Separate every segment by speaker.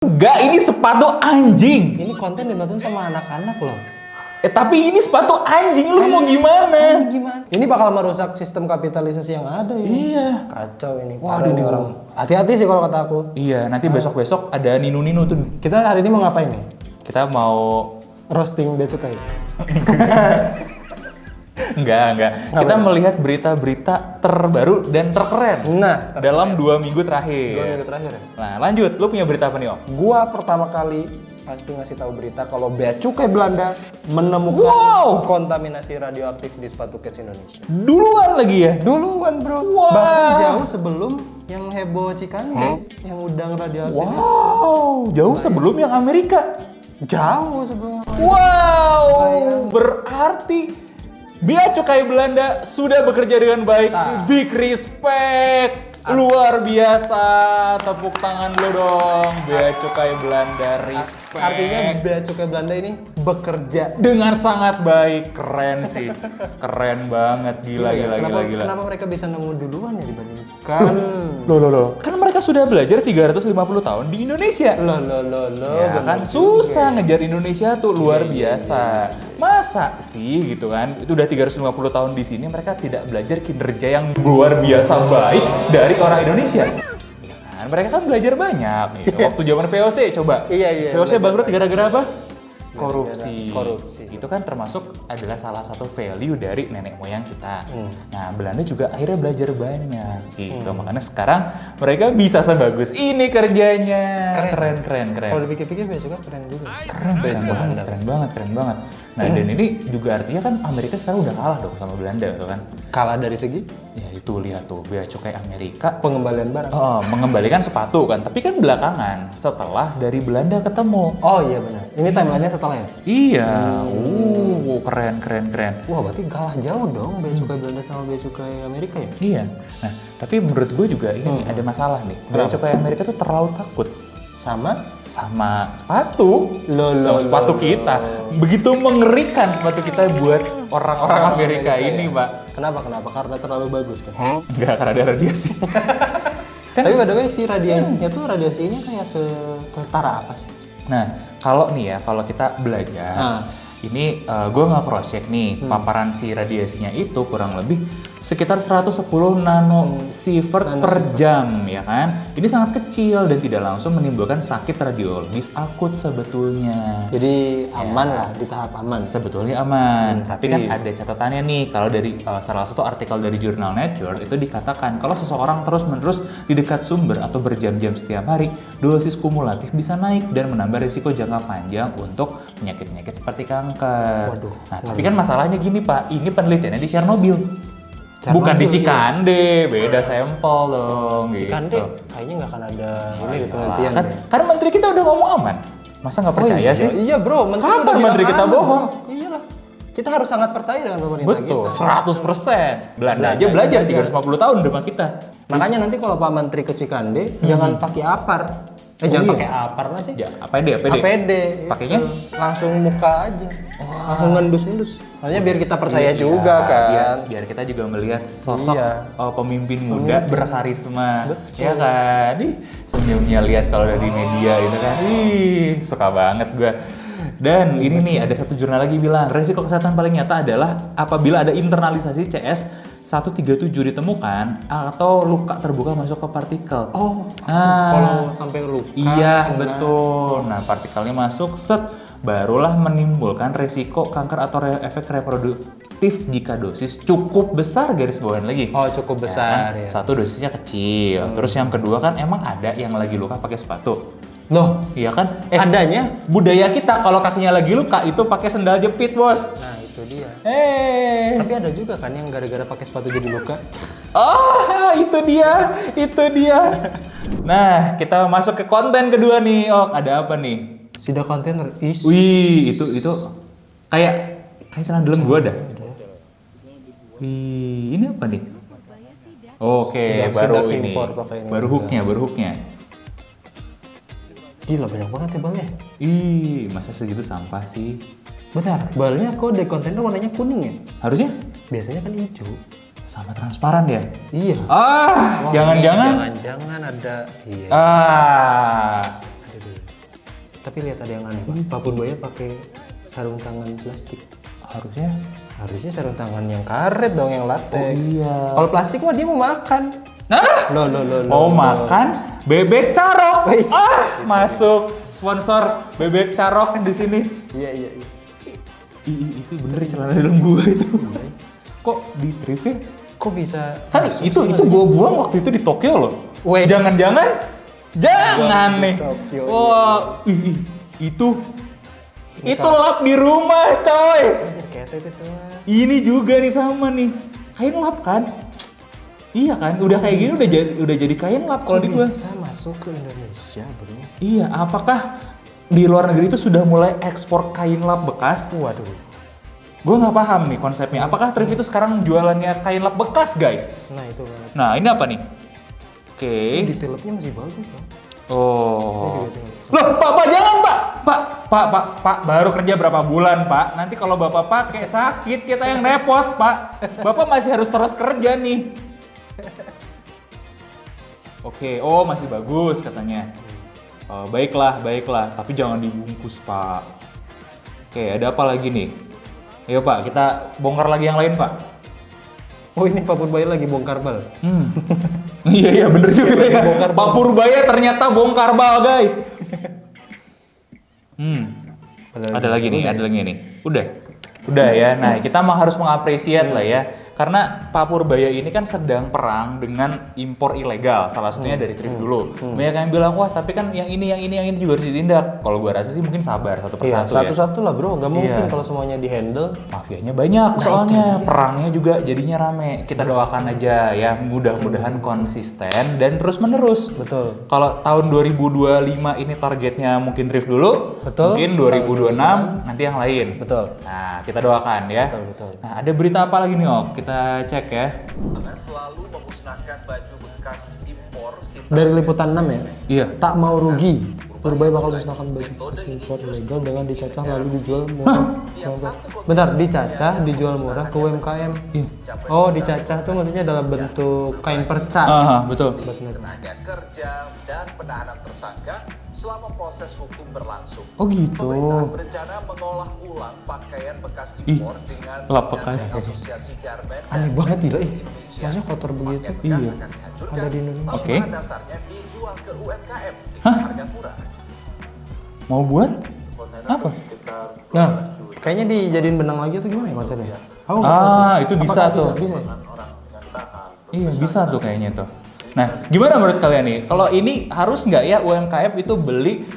Speaker 1: Enggak, ini sepatu anjing.
Speaker 2: Ini konten ditonton sama anak-anak loh.
Speaker 1: Tapi ini sepatu anjing, lu mau gimana?
Speaker 2: Gimana? Ini bakal merusak sistem kapitalisasi yang ada ini.
Speaker 1: Iya.
Speaker 2: Kacau ini. Waduh ini orang. Hati-hati sih kalau kata aku.
Speaker 1: Iya, nanti besok-besok ada Ninu-Ninu tuh.
Speaker 2: Kita hari ini mau ngapain nih?
Speaker 1: Kita mau
Speaker 2: Roasting bea cukai.
Speaker 1: Enggak. Kita melihat berita-berita terbaru dan terkeren.
Speaker 2: Nah,
Speaker 1: dalam 2 minggu terakhir.
Speaker 2: 2 minggu terakhir ya?
Speaker 1: Nah, lanjut. Lu punya berita apa nih, Om?
Speaker 2: Gua pertama kali pasti ngasih tahu berita kalau bea cukai Belanda menemukan kontaminasi radioaktif di sepatu Keds Indonesia.
Speaker 1: Duluan lagi ya?
Speaker 2: Duluan bro.
Speaker 1: Wow.
Speaker 2: Bahkan jauh sebelum yang heboh Cikande, yang udang radioaktif.
Speaker 1: Wow, jauh sebelum yang Amerika.
Speaker 2: Jauh sebelum.
Speaker 1: Wow, berarti bea cukai Belanda sudah bekerja dengan baik. Big respect. Luar biasa, tepuk tangan dulu dong. Bea cukai Belanda, respect.
Speaker 2: Artinya bea cukai Belanda ini bekerja
Speaker 1: dengan sangat baik. Keren sih, keren banget, gila.
Speaker 2: Kenapa mereka bisa nemu duluan ya dibandingkan?
Speaker 1: Loh. Kan mereka sudah belajar 350 tahun di Indonesia.
Speaker 2: Loh.
Speaker 1: Ya kan susah ngejar Indonesia tuh, luar biasa. Masa sih gitu kan? Itu udah 350 tahun di sini, mereka tidak belajar kinerja yang luar biasa baik dari orang Indonesia. Ya kan? Mereka kan belajar banyak nih. Waktu zaman VOC coba.
Speaker 2: Iya.
Speaker 1: VOC bangkrut gara-gara apa? Korupsi.
Speaker 2: Korupsi.
Speaker 1: Itu kan termasuk adalah salah satu value dari nenek moyang kita. Nah, Belanda juga akhirnya belajar banyak gitu. Makanya sekarang mereka bisa sebagus ini kerjanya. Keren.
Speaker 2: Kalau dipikir-pikir bea cukai keren juga.
Speaker 1: Keren banget. Nah, dan ini juga artinya kan Amerika sekarang udah kalah dong sama Belanda tuh kan.
Speaker 2: Kalah dari segi
Speaker 1: Ya itu lihat tuh, bea cukai Amerika
Speaker 2: pengembalian barang.
Speaker 1: mengembalikan sepatu kan, tapi kan belakangan setelah dari Belanda ketemu.
Speaker 2: Oh iya benar. Ini timelinenya setelah ya?
Speaker 1: Iya, keren.
Speaker 2: Wah berarti kalah jauh dong bea cukai Belanda sama bea cukai Amerika ya?
Speaker 1: Iya. Nah, tapi menurut gue juga ini nih, ada masalah nih. Bea cukai Amerika tuh terlalu takut
Speaker 2: Sama
Speaker 1: sepatu. Sepatu kita. Begitu mengerikan sepatu kita buat orang-orang Amerika ini, Pak.
Speaker 2: Kenapa? Karena terlalu bagus kan?
Speaker 1: Enggak, karena ada radiasi.
Speaker 2: Tapi by the way si radiasinya kayak setara apa sih?
Speaker 1: Nah, kalau kita belajar, ini gue nggak cross check nih, paparan si radiasinya itu kurang lebih sekitar 110 nanosievert per jam, ya kan? Ini sangat kecil dan tidak langsung menimbulkan sakit radiologis akut sebetulnya.
Speaker 2: Jadi aman lah, di tahap aman.
Speaker 1: Sebetulnya aman, tapi kan ada catatannya nih. Kalau dari salah satu artikel dari jurnal Nature itu dikatakan kalau seseorang terus-menerus di dekat sumber atau berjam-jam setiap hari, dosis kumulatif bisa naik dan menambah risiko jangka panjang untuk penyakit-penyakit seperti kanker.
Speaker 2: Waduh,
Speaker 1: Nah, tapi kan masalahnya gini Pak, ini penelitiannya di Chernobyl. Bukan di Cikande, beda sampel dong.
Speaker 2: Cikande
Speaker 1: gitu.
Speaker 2: kayaknya nggak akan ada ini penelitian.
Speaker 1: Kan menteri kita udah ngomong aman. Masa nggak percaya sih?
Speaker 2: Iya bro,
Speaker 1: Kapan menteri kita bohong?
Speaker 2: Iyalah. Kita harus sangat percaya dengan pemerintah
Speaker 1: Betul,
Speaker 2: kita.
Speaker 1: 100%. Belanda aja belajar 350 tahun depan kita.
Speaker 2: Makanya nanti kalau Pak Menteri ke Cikande, jangan pakai apar. Jangan pakai apar lah sih.
Speaker 1: Ya, APD.
Speaker 2: Pakainya
Speaker 1: Pakainya
Speaker 2: langsung muka aja. Langsung ngendus-ngendus. Maksudnya biar kita percaya juga kan.
Speaker 1: Biar kita juga melihat sosok pemimpin muda berkarisma. Ya kan? Senyumnya lihat kalau dari media itu kan. Suka banget gua. Dan ini nih ada satu jurnal lagi bilang resiko kesehatan paling nyata adalah apabila ada internalisasi CS 137 ditemukan atau luka terbuka masuk ke partikel.
Speaker 2: Kalau sampai luka.
Speaker 1: Iya, betul. Nah, partikelnya masuk barulah menimbulkan resiko kanker atau efek reproduktif jika dosis cukup besar, garis bawahan lagi.
Speaker 2: Cukup besar ya.
Speaker 1: Satu dosisnya kecil. Terus yang kedua kan emang ada yang lagi luka pakai sepatu.
Speaker 2: Loh,
Speaker 1: Iya kan?
Speaker 2: adanya?
Speaker 1: Budaya kita kalau kakinya lagi luka itu pakai sendal jepit, Bos.
Speaker 2: Nah, itu dia.
Speaker 1: Tapi
Speaker 2: ada juga kan yang gara-gara pakai sepatu jadi luka.
Speaker 1: Itu dia. Nah, kita masuk ke konten kedua nih. Ada apa nih?
Speaker 2: Sida kontainer
Speaker 1: Wih, itu kayak celana dalam gua dah. Wih, ini apa nih? Oke, baru ini. Baru hooknya.
Speaker 2: Gila banyak banget ya balnya.
Speaker 1: Masa segitu sampah sih?
Speaker 2: Bentar, balnya kok di kontainer warnanya kuning ya?
Speaker 1: Harusnya
Speaker 2: Biasanya kan hijau.
Speaker 1: sama transparan ya?
Speaker 2: Iya.
Speaker 1: Jangan-jangan
Speaker 2: Jangan ada. Iya. Tapi lihat ada yang aneh, Pak. Pak Purbaya pakai sarung tangan plastik. Harusnya sarung tangan yang karet dong, yang latex.
Speaker 1: Oh iya.
Speaker 2: Kalau plastik mah dia mau makan.
Speaker 1: Nah, mau makan bebek carok. Masuk sponsor bebek carok di sini.
Speaker 2: Iya.
Speaker 1: Itu bener celana dalam gua itu. Kok di thrift ya?
Speaker 2: Kok bisa?
Speaker 1: Kan itu gua buang waktu itu di Tokyo loh.
Speaker 2: Weh.
Speaker 1: Jangan nih.
Speaker 2: Tokyo,
Speaker 1: Wah, itu lap di rumah, coy.
Speaker 2: Keset itu.
Speaker 1: Ini juga nih sama nih. Kain lap kan? Iya kan? Udah kayak gini udah jadi kain lap kalau di gua.
Speaker 2: Bisa masuk ke Indonesia, Bro.
Speaker 1: Iya, apakah di luar negeri itu sudah mulai ekspor kain lap bekas?
Speaker 2: Waduh.
Speaker 1: Gue nggak paham nih konsepnya. Apakah thrift itu sekarang jualannya kain lap bekas, guys?
Speaker 2: Nah, itu banget.
Speaker 1: Nah, ini apa nih? Oke.
Speaker 2: Detailnya masih bagus, Pak.
Speaker 1: Oh. Loh, Pak, jangan, Pak. Pak, baru kerja berapa bulan, Pak? Nanti kalau Bapak pakai sakit, kita yang repot, Pak. Bapak masih harus terus kerja nih. Oke, masih bagus katanya. Baiklah, tapi jangan dibungkus, Pak. Oke, ada apa lagi nih? Ayo, Pak, kita bongkar lagi yang lain, Pak.
Speaker 2: Oh, ini Pak Purbaya lagi bongkar bal.
Speaker 1: Iya, bener juga ya. Pak Purbaya ternyata bongkar bal, guys. Ada lagi nih. Udah ya. Nah, kita harus mengapresiasi lah ya. Karena Pak Purbaya ini kan sedang perang dengan impor ilegal. Salah satunya dari thrift dulu. Banyak yang bilang, wah tapi kan yang ini juga harus ditindak. Kalau gua rasa sih mungkin sabar satu persatu ya.
Speaker 2: Satu-satu lah bro, nggak mungkin kalau semuanya di-handle.
Speaker 1: Mafianya banyak soalnya. Perangnya juga jadinya rame. Kita doakan aja ya, mudah-mudahan konsisten dan terus menerus.
Speaker 2: Betul.
Speaker 1: Kalau tahun 2025 ini targetnya mungkin thrift dulu.
Speaker 2: Betul.
Speaker 1: Mungkin 2026 nanti yang lain.
Speaker 2: Betul.
Speaker 1: Nah, kita doakan ya.
Speaker 2: Betul.
Speaker 1: Nah, ada berita apa lagi nih, Ok? Kita cek ya.
Speaker 3: Selalu memusnahkan baju bekas impor
Speaker 2: Dari liputan 6 ya?
Speaker 1: Iya.
Speaker 2: Tak mau rugi, Purbaya bakal musnahkan baju bekas impor ilegal dengan dicacah lalu dijual murah. Bentar, dicacah dijual murah ke UMKM.
Speaker 1: Iya.
Speaker 2: Oh, dicacah tuh maksudnya dalam bentuk kain perca.
Speaker 1: Betul.
Speaker 3: tenaga kerja dan penahanan tersangka selama proses hukum berlangsung.
Speaker 1: Oh gitu.
Speaker 3: Pemerintah berencana mengolah ulang pakaian bekas impor dengan
Speaker 1: lap bekas.
Speaker 3: Asosiasi Garment
Speaker 2: Aneh
Speaker 3: dan
Speaker 2: banget gila
Speaker 3: Indonesia.
Speaker 2: Maksudnya kotor begitu.
Speaker 3: Pakaian bekas
Speaker 1: Iya.
Speaker 3: akan dihancurkan,
Speaker 2: Ada di Indonesia.
Speaker 1: Oke.
Speaker 3: bahan dasarnya dijual ke UMKM dengan harga murah.
Speaker 1: Mau buat apa?
Speaker 2: Nah, kayaknya dijadiin benang lagi atau gimana ya konsepnya? Aku nggak tahu sih.
Speaker 1: Itu bisa
Speaker 2: Apakah
Speaker 1: tuh.
Speaker 2: Bisa ya?
Speaker 1: Iya, bisa tuh kayaknya tuh. Nah, gimana menurut kalian nih? Kalau ini harus nggak ya UMKM itu beli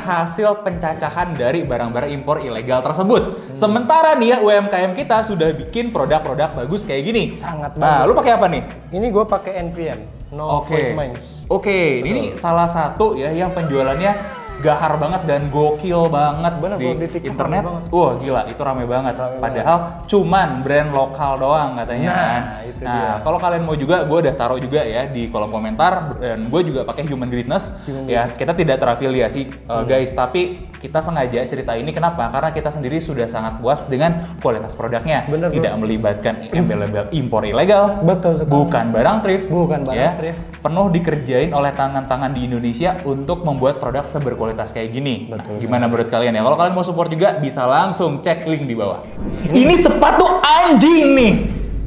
Speaker 1: hasil pencacahan dari barang-barang impor ilegal tersebut? Sementara nih ya UMKM kita sudah bikin produk-produk bagus kayak gini.
Speaker 2: Sangat
Speaker 1: Nah,
Speaker 2: bagus.
Speaker 1: lu pakai apa nih?
Speaker 2: Ini gue pakai NPM. No Void Minds.
Speaker 1: Oke, ini salah satu ya yang penjualannya gahar banget dan gokil banget
Speaker 2: Bener,
Speaker 1: di
Speaker 2: bro, di TikTok
Speaker 1: internet.
Speaker 2: rame banget.
Speaker 1: Wah gila, itu rame banget. Padahal cuman brand lokal doang katanya kan.
Speaker 2: itu
Speaker 1: Nah,
Speaker 2: dia.
Speaker 1: kalau kalian mau juga, gue udah taruh juga ya di kolom komentar. Dan gue juga pakai Human Greatness. Ya, kita tidak terafiliasi guys, tapi kita sengaja cerita ini kenapa? Karena kita sendiri sudah sangat puas dengan kualitas produknya.
Speaker 2: Bener, bro.
Speaker 1: Tidak melibatkan embel-embel impor ilegal.
Speaker 2: Betul sekali.
Speaker 1: Bukan barang thrift.
Speaker 2: Bukan barang
Speaker 1: ya.
Speaker 2: thrift.
Speaker 1: Penuh dikerjain oleh tangan-tangan di Indonesia untuk membuat produk seberkualitas kayak gini. Nah, gimana menurut kalian ya? Kalau kalian mau support juga bisa langsung cek link di bawah. Ini sepatu anjing nih.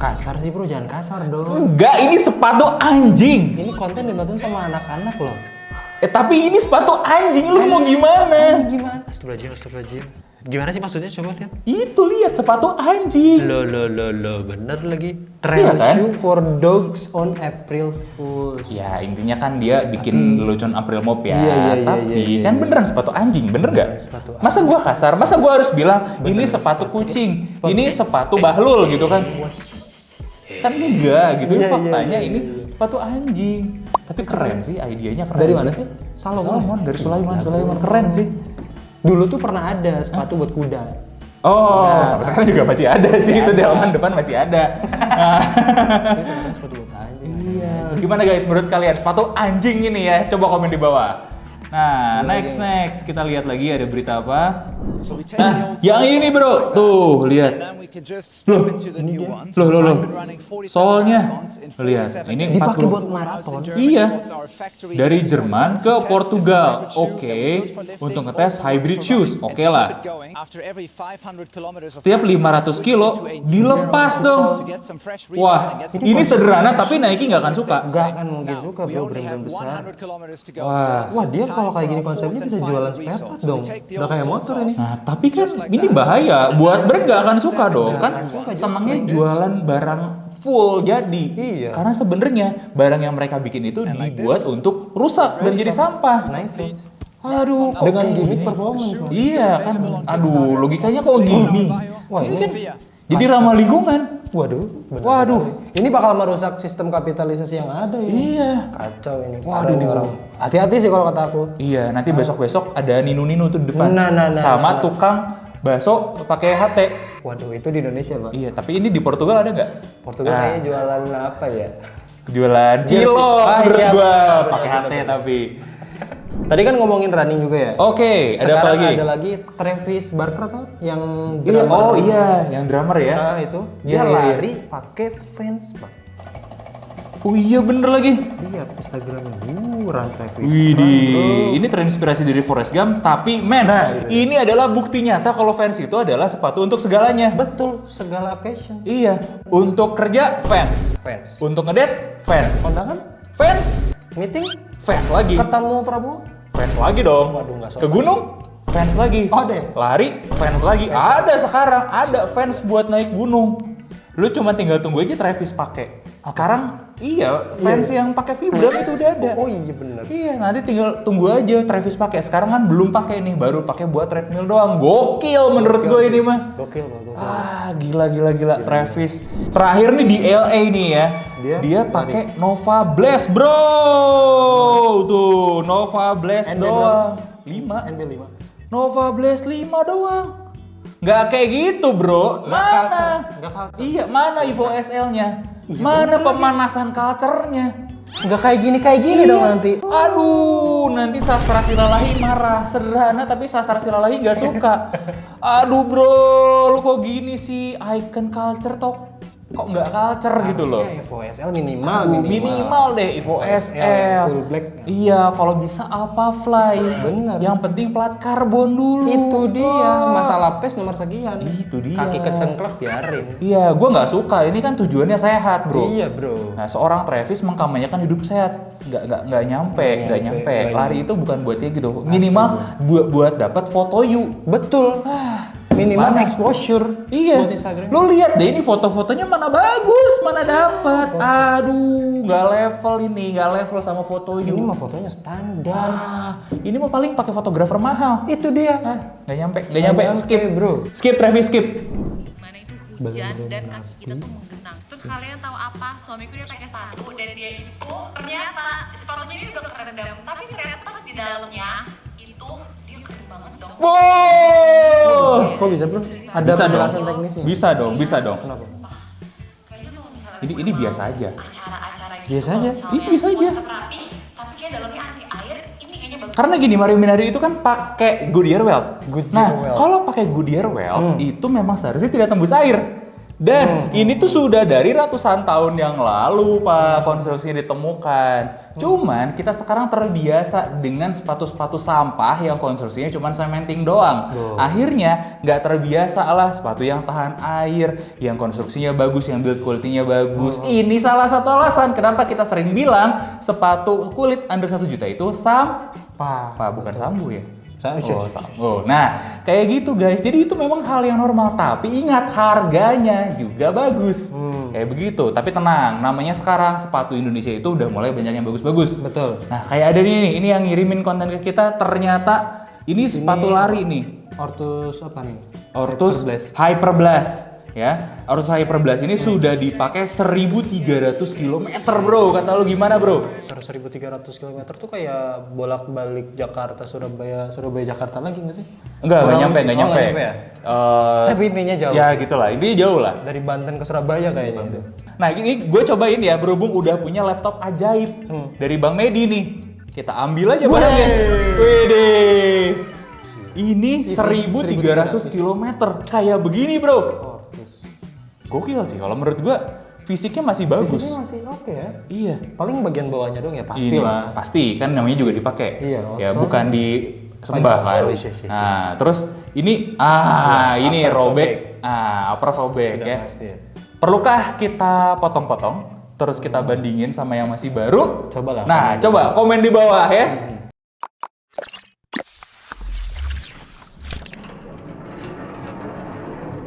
Speaker 2: Kasar sih bro, jangan kasar dong.
Speaker 1: Enggak, ini sepatu anjing.
Speaker 2: Ini konten ditonton sama anak-anak loh.
Speaker 1: Tapi ini sepatu anjing, lu mau gimana?
Speaker 2: Gimana? Astagfirullahaladzim. Gimana sih maksudnya? Coba lihat.
Speaker 1: Itu lihat sepatu anjing.
Speaker 2: Lo, bener lagi.
Speaker 1: Iya
Speaker 2: Trail
Speaker 1: kan?
Speaker 2: shoe for dogs on April Fools.
Speaker 1: Ya intinya kan dia bikin lelucon April Mop ya.
Speaker 2: Iya,
Speaker 1: Tapi
Speaker 2: iya.
Speaker 1: kan beneran sepatu anjing, bener nggak?
Speaker 2: sepatu
Speaker 1: Masa gua kasar? Masa gua harus bilang ini sepatu kucing, ini sepatu bahlul gitu kan? Kan enggak gitu,
Speaker 2: Iya,
Speaker 1: faktanya
Speaker 2: iya,
Speaker 1: ini sepatu anjing. Tapi keren sih, idenya keren.
Speaker 2: Dari mana sih?
Speaker 1: Salomon, dari Sulaiman. Keren sih.
Speaker 2: Dulu tuh pernah ada sepatu buat kuda.
Speaker 1: Oh, sampai sekarang juga masih ada sih, itu di halaman depan masih ada.
Speaker 2: Itu sebenarnya sepatu buat anjing.
Speaker 1: Iya. Gimana guys, menurut kalian sepatu anjing ini ya? Coba komen di bawah. Nah, next kita lihat lagi ada berita apa? Nah, yang ini nih bro, tuh lihat. Loh. Soalnya, lihat, ini
Speaker 2: Dipakai
Speaker 1: 40.
Speaker 2: buat maraton.
Speaker 1: Iya, dari Jerman ke Portugal. Oke, untuk ngetes hybrid shoes, oke lah. Setiap 500 kilo dilepas dong. Wah, ini sederhana tapi Nike nggak akan suka.
Speaker 2: Gak akan mungkin suka bro, brand-brand besar.
Speaker 1: Wah,
Speaker 2: Dia kalau kayak gini konsepnya bisa jualan spare part dong. Udah kayak motor ini.
Speaker 1: nah tapi kan ini bahaya. Buat brand nggak akan suka dong. Kan senangnya jualan barang full jadi.
Speaker 2: Iya.
Speaker 1: Karena sebenarnya barang yang mereka bikin itu dibuat untuk rusak dan jadi sampah.
Speaker 2: Nah itu.
Speaker 1: Aduh, kok
Speaker 2: Dengan
Speaker 1: kayak
Speaker 2: gimmick
Speaker 1: gini?
Speaker 2: performance. Bang.
Speaker 1: Iya kan. Aduh, logikanya kok gini.
Speaker 2: Wah ini
Speaker 1: Kan jadi ramah lingkungan.
Speaker 2: Waduh. bener
Speaker 1: Waduh.
Speaker 2: sekali. Ini bakal merusak sistem kapitalisasi yang ada ini.
Speaker 1: Iya.
Speaker 2: Kacau ini. Waduh ini orang. Hati-hati sih kalau kata aku.
Speaker 1: Iya, nanti besok-besok ada ninu-ninu tuh di depan.
Speaker 2: Nah,
Speaker 1: sama
Speaker 2: nah.
Speaker 1: tukang bakso pakai HT.
Speaker 2: Waduh itu di Indonesia Pak.
Speaker 1: Iya, tapi ini di Portugal ada nggak?
Speaker 2: Portugal kayaknya jualan apa ya?
Speaker 1: Jualan kilo menurut
Speaker 2: iya,
Speaker 1: gua
Speaker 2: benar,
Speaker 1: pakai
Speaker 2: benar,
Speaker 1: HT
Speaker 2: benar.
Speaker 1: tapi.
Speaker 2: Tadi kan ngomongin running juga ya.
Speaker 1: Oke, ada apa
Speaker 2: Sekarang
Speaker 1: lagi?
Speaker 2: ada lagi Travis Barker tuh yang
Speaker 1: Iya,
Speaker 2: drummer.
Speaker 1: oh iya, yang drummer ya.
Speaker 2: Nah itu
Speaker 1: Iya,
Speaker 2: dia
Speaker 1: iya, iya.
Speaker 2: lari pakai fans Pak.
Speaker 1: Oh iya bener lagi.
Speaker 2: Lihat Instagramnya, run Travis.
Speaker 1: Widih, ini terinspirasi dari Forrest Gump, tapi men, ini adalah bukti nyata kalau Vans itu adalah sepatu untuk segalanya.
Speaker 2: Betul, segala occasion.
Speaker 1: Iya, untuk kerja Vans,
Speaker 2: Fans.
Speaker 1: untuk ngedate Vans,
Speaker 2: Kondangan,
Speaker 1: Vans,
Speaker 2: meeting,
Speaker 1: Vans lagi,
Speaker 2: ketemu Prabowo.
Speaker 1: Vans lagi dong.
Speaker 2: Waduh, nggak sopan
Speaker 1: Ke gunung, Vans lagi.
Speaker 2: Oh, deh.
Speaker 1: Lari, Vans lagi. Ada sekarang, ada Vans buat naik gunung. Lu cuma tinggal tunggu aja Travis pakai. Sekarang iya, Vans yang pakai Vibram itu udah ada.
Speaker 2: Oh iya bener.
Speaker 1: Iya, nanti tinggal tunggu aja Travis pakai. Sekarang kan belum pakai nih, baru pakai buat treadmill doang. Gokil menurut gue ini mah.
Speaker 2: Gokil Pak, gokil.
Speaker 1: Ah, gila Travis. Terakhir nih di LA nih ya. Dia pakai Nova Blast, Bro. Tuh, Nova Blast
Speaker 2: NB
Speaker 1: doang. 5.
Speaker 2: NB5.
Speaker 1: Nova Blast 5 doang. Nggak kayak gitu, Bro. Mana?
Speaker 2: Nggak culture.
Speaker 1: Iya, mana Evo SL-nya?
Speaker 2: Iya,
Speaker 1: Mana pemanasan culture-nya?
Speaker 2: Nggak kayak gini dong nanti.
Speaker 1: Aduh, nanti Sastra Silalahi marah. Sederhana tapi Sastra Silalahi nggak suka. Aduh bro, lu kok gini sih? Icon culture kok nggak culture gitu loh.
Speaker 2: Harusnya Evo SL minimal,
Speaker 1: Aduh, minimal deh Evo SL.
Speaker 2: full black.
Speaker 1: Iya, kalau bisa Alpha Fly.
Speaker 2: Bener.
Speaker 1: Yang penting plat karbon dulu.
Speaker 2: Itu dia, masalah PES nomor sekian.
Speaker 1: Itu dia.
Speaker 2: Kaki kecengklak biarin.
Speaker 1: Iya, gua nggak suka. Ini kan tujuannya sehat bro.
Speaker 2: Iya bro.
Speaker 1: Nah, seorang Travis mengkampanyekan hidup sehat, nggak nyampe. Lari itu bukan buat dia gitu. Minimal buat dapat foto you.
Speaker 2: Betul. Minimal
Speaker 1: Mana?
Speaker 2: exposure.
Speaker 1: Iya.
Speaker 2: Buat Instagram.
Speaker 1: Lo lihat deh ini foto-fotonya mana bagus, mana dapat. Aduh, nggak level sama foto
Speaker 2: Ini
Speaker 1: you.
Speaker 2: mah fotonya standar.
Speaker 1: Ah, ini mah paling pakai fotografer mahal.
Speaker 2: Itu dia.
Speaker 1: Nggak nyampe. Skip,
Speaker 2: bro.
Speaker 1: Skip Travis, skip.
Speaker 4: Mana itu hujan dan kaki kita tuh menggenang. Terus kalian tahu apa? Suamiku dia pakai sepatu dan dia itu ternyata sepatunya ini udah kerendam, tapi ternyata pas di dalamnya itu dia kering banget dong.
Speaker 1: Wow.
Speaker 2: Kok bisa bro? Ada
Speaker 1: Bisa dong.
Speaker 2: penjelasan teknisnya?
Speaker 1: Bisa dong.
Speaker 2: Kenapa?
Speaker 4: Kayaknya kalau misalnya
Speaker 1: Ini biasa aja.
Speaker 4: acara-acara gitu,
Speaker 2: Biasa aja.
Speaker 4: misalnya
Speaker 1: Ini bisa aja.
Speaker 4: tetap rapi, tapi kayak dalamnya anti air, ini kayaknya bagus.
Speaker 1: Karena gini, Mario Minardi itu kan pakai Goodyear Welt.
Speaker 2: Goodyear
Speaker 1: Nah,
Speaker 2: Welt.
Speaker 1: kalau pakai Goodyear Welt itu memang seharusnya tidak tembus air. Dan ini tuh sudah dari ratusan tahun yang lalu Pak konstruksinya ditemukan. Cuman kita sekarang terbiasa dengan sepatu-sepatu sampah yang konstruksinya cuma cementing doang. Akhirnya nggak terbiasa lah sepatu yang tahan air, yang konstruksinya bagus, yang build quality-nya bagus. Ini salah satu alasan kenapa kita sering bilang sepatu kulit under 1 juta itu sampah. Pak, bukan sambu ya? Oh, nah kayak gitu guys. Jadi itu memang hal yang normal. Tapi ingat harganya juga bagus. Kayak begitu. Tapi tenang, namanya sekarang sepatu Indonesia itu udah mulai banyak yang bagus-bagus.
Speaker 2: Betul.
Speaker 1: Nah kayak ada nih, ini yang ngirimin konten ke kita. Ternyata ini sepatu lari nih.
Speaker 2: Ortus apa nih?
Speaker 1: Ortus
Speaker 2: Hyperblast.
Speaker 1: Hyperblast. Ya, Ortus Hyperblast ini sudah dipakai 1.300 km bro. Kata lu gimana bro?
Speaker 2: 1.300 km tuh kayak bolak-balik Jakarta, Surabaya Jakarta lagi nggak sih?
Speaker 1: Enggak nyampe.
Speaker 2: nggak nyampe ya? Tapi intinya jauh.
Speaker 1: Ya gitulah, intinya jauh lah.
Speaker 2: Dari Banten ke Surabaya kayaknya itu.
Speaker 1: Nah ini gue cobain ya, berhubung udah punya laptop ajaib dari Bang Medi nih. Kita ambil aja barangnya. Wede. Ini 1.300 km kayak begini, Bro. Gokil sih kalau menurut gua. Fisiknya masih bagus.
Speaker 2: Fisiknya masih oke ya.
Speaker 1: Iya.
Speaker 2: Paling bagian bawahnya dong ya pasti
Speaker 1: Ini,
Speaker 2: lah.
Speaker 1: Pasti kan namanya juga dipakai.
Speaker 2: Iya,
Speaker 1: Ya
Speaker 2: soalnya-
Speaker 1: bukan disembah kan.
Speaker 2: Oh, iya.
Speaker 1: Nah, terus ini ini
Speaker 2: upper
Speaker 1: robek.
Speaker 2: sobek.
Speaker 1: Upper sobek
Speaker 2: Sudah
Speaker 1: ya.
Speaker 2: pasti ya.
Speaker 1: Perlukah kita potong-potong terus kita bandingin sama yang masih baru?
Speaker 2: Cobalah.
Speaker 1: Nah, coba komen di bawah ya.